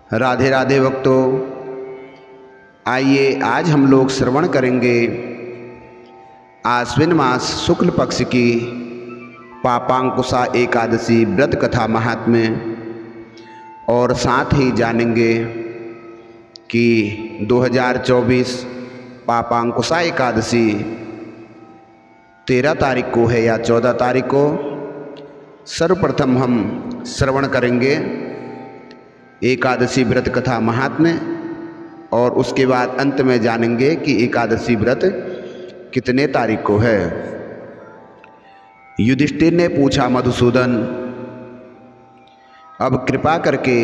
राधे राधे भक्तों, आइए आज हम लोग श्रवण करेंगे आश्विन मास शुक्ल पक्ष की पापांकुशा एकादशी व्रत कथा महात्म्य और साथ ही जानेंगे कि 2024 पापांकुशा एकादशी 13 तारीख को है या 14 तारीख को। सर्वप्रथम हम श्रवण करेंगे एकादशी व्रत कथा महात्म्य और उसके बाद अंत में जानेंगे कि एकादशी व्रत कितने तारीख को है। युधिष्ठिर ने पूछा, मधुसूदन, अब कृपा करके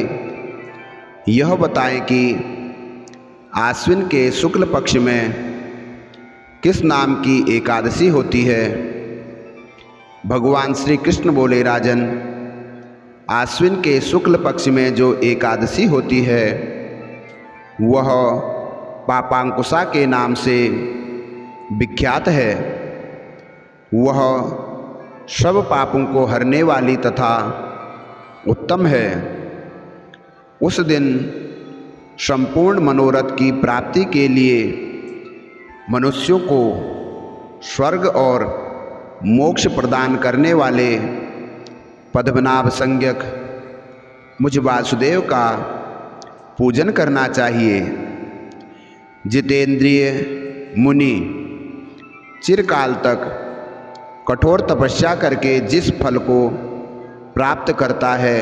यह बताएं कि आश्विन के शुक्ल पक्ष में किस नाम की एकादशी होती है। भगवान श्री कृष्ण बोले, राजन, आश्विन के शुक्ल पक्ष में जो एकादशी होती है वह पापांकुशा के नाम से विख्यात है। वह सब पापों को हरने वाली तथा उत्तम है। उस दिन संपूर्ण मनोरथ की प्राप्ति के लिए मनुष्यों को स्वर्ग और मोक्ष प्रदान करने वाले पद्मनाभ संज्ञक मुझ वासुदेव का पूजन करना चाहिए। जितेंद्रिय मुनि चिरकाल तक कठोर तपस्या करके जिस फल को प्राप्त करता है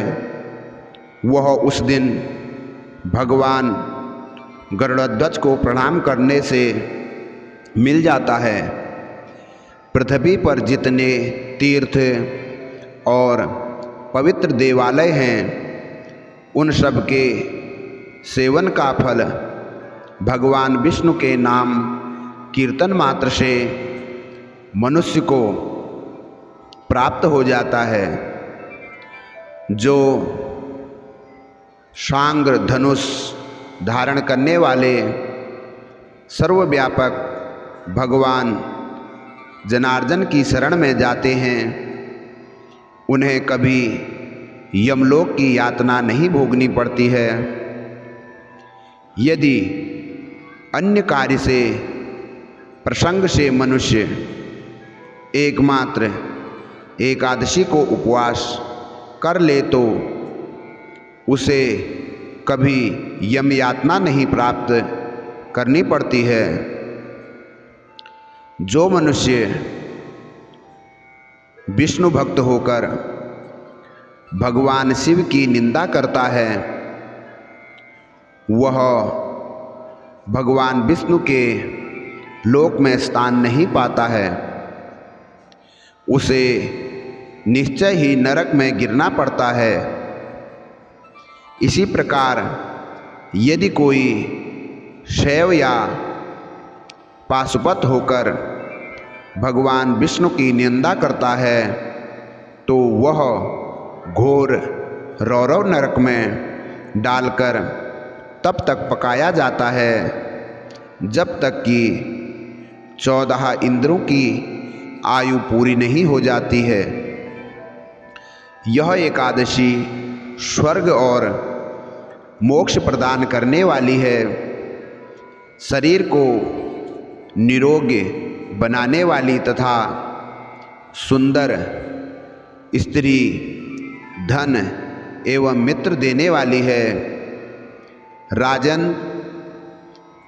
वह उस दिन भगवान गरुड़ध्वज को प्रणाम करने से मिल जाता है। पृथ्वी पर जितने तीर्थ और पवित्र देवालय हैं उन सब के सेवन का फल भगवान विष्णु के नाम कीर्तन मात्र से मनुष्य को प्राप्त हो जाता है। जो शांग्र धनुष धारण करने वाले सर्वव्यापक भगवान जनार्दन की शरण में जाते हैं उन्हें कभी यमलोक की यातना नहीं भोगनी पड़ती है। यदि अन्य कार्य से प्रसंग से मनुष्य एकमात्र एकादशी को उपवास कर ले तो उसे कभी यम यातना नहीं प्राप्त करनी पड़ती है। जो मनुष्य विष्णु भक्त होकर भगवान शिव की निंदा करता है वह भगवान विष्णु के लोक में स्थान नहीं पाता है। उसे निश्चय ही नरक में गिरना पड़ता है। इसी प्रकार यदि कोई शैव या पाशुपत होकर भगवान विष्णु की निंदा करता है तो वह घोर रौरव नरक में डालकर तब तक पकाया जाता है जब तक कि 14 इंद्रों की आयु पूरी नहीं हो जाती है। यह एकादशी स्वर्ग और मोक्ष प्रदान करने वाली है। शरीर को निरोगी बनाने वाली तथा सुंदर स्त्री, धन एवं मित्र देने वाली है। राजन,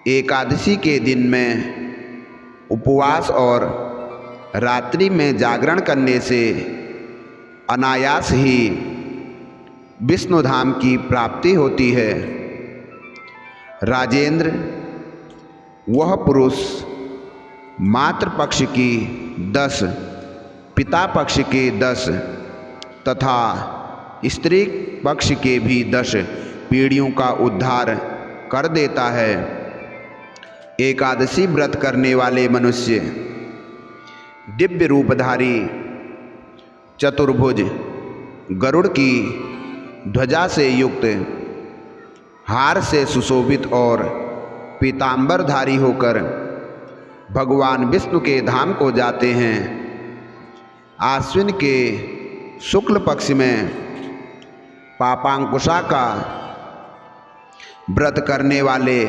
एकादशी के दिन में उपवास और रात्रि में जागरण करने से अनायास ही विष्णु धाम की प्राप्ति होती है। राजेंद्र, वह पुरुष मातृ पक्ष की 10, पिता पक्ष के 10 तथा स्त्री पक्ष के भी 10 पीढ़ियों का उद्धार कर देता है। एकादशी व्रत करने वाले मनुष्य दिव्य रूपधारी चतुर्भुज गरुड़ की ध्वजा से युक्त हार से सुशोभित और पीतांबरधारी होकर भगवान विष्णु के धाम को जाते हैं। आश्विन के शुक्ल पक्ष में पापांकुशा का व्रत करने वाले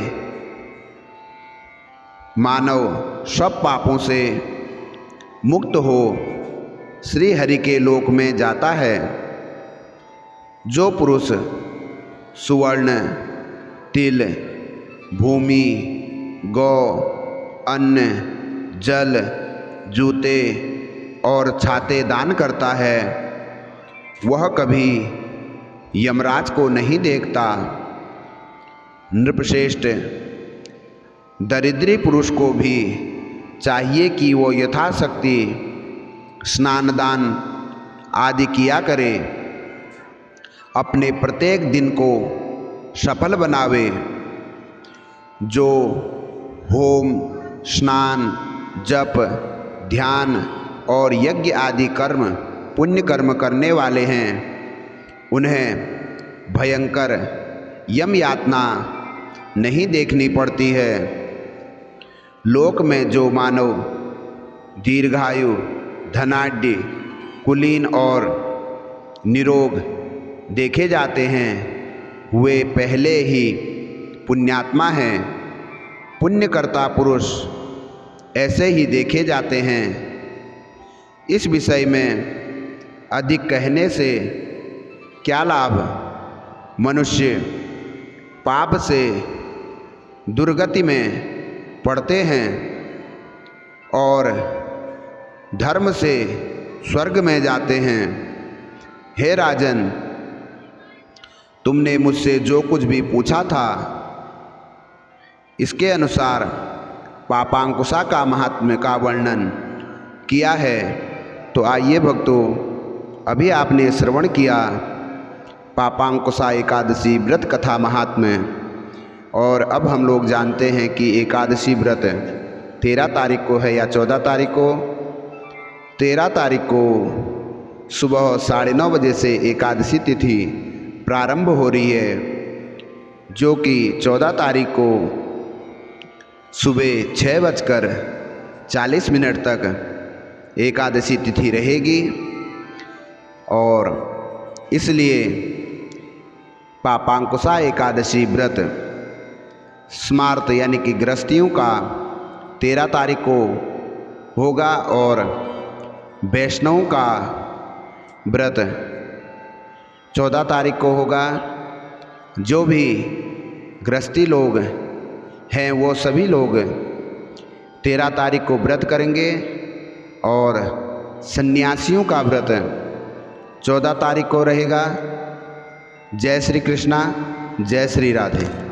मानव सब पापों से मुक्त हो श्री हरि के लोक में जाता है। जो पुरुष सुवर्ण, तिल, भूमि, गौ, अन्न, जल, जूते और छाते दान करता है, वह कभी यमराज को नहीं देखता। नृपश्रेष्ठ, दरिद्री पुरुष को भी चाहिए कि वो यथाशक्ति स्नान दान आदि किया करे, अपने प्रत्येक दिन को सफल बनावे। जो होम, स्नान, जप, ध्यान और यज्ञ आदि कर्म पुण्य कर्म करने वाले हैं, उन्हें भयंकर यम यातना नहीं देखनी पड़ती है। लोक में जो मानव दीर्घायु, धनाढ्य, कुलीन और निरोग देखे जाते हैं, वे पहले ही पुण्यात्मा हैं। पुण्यकर्ता पुरुष ऐसे ही देखे जाते हैं। इस विषय में अधिक कहने से क्या लाभ? मनुष्य पाप से दुर्गति में पड़ते हैं और धर्म से स्वर्ग में जाते हैं। हे राजन, तुमने मुझसे जो कुछ भी पूछा था, इसके अनुसार पापांकुशा का महात्म्य का वर्णन किया है। तो आइए भक्तों, अभी आपने श्रवण किया पापांकुशा एकादशी व्रत कथा महात्म्य, और अब हम लोग जानते हैं कि एकादशी व्रत 13 तारीख को है या 14 तारीख को। 13 तारीख को सुबह 9:30 बजे से एकादशी तिथि प्रारंभ हो रही है, जो कि 14 तारीख को सुबह 6:40 तक एकादशी तिथि रहेगी। और इसलिए पापांकुशा एकादशी व्रत स्मार्त यानी कि गृहस्थियों का 13 तारीख को होगा और वैष्णवों का व्रत 14 तारीख को होगा। जो भी गृहस्थी लोग हैं वो सभी लोग 13 तारीख को व्रत करेंगे और सन्यासियों का व्रत 14 तारीख को रहेगा। जय श्री कृष्णा, जय श्री राधे।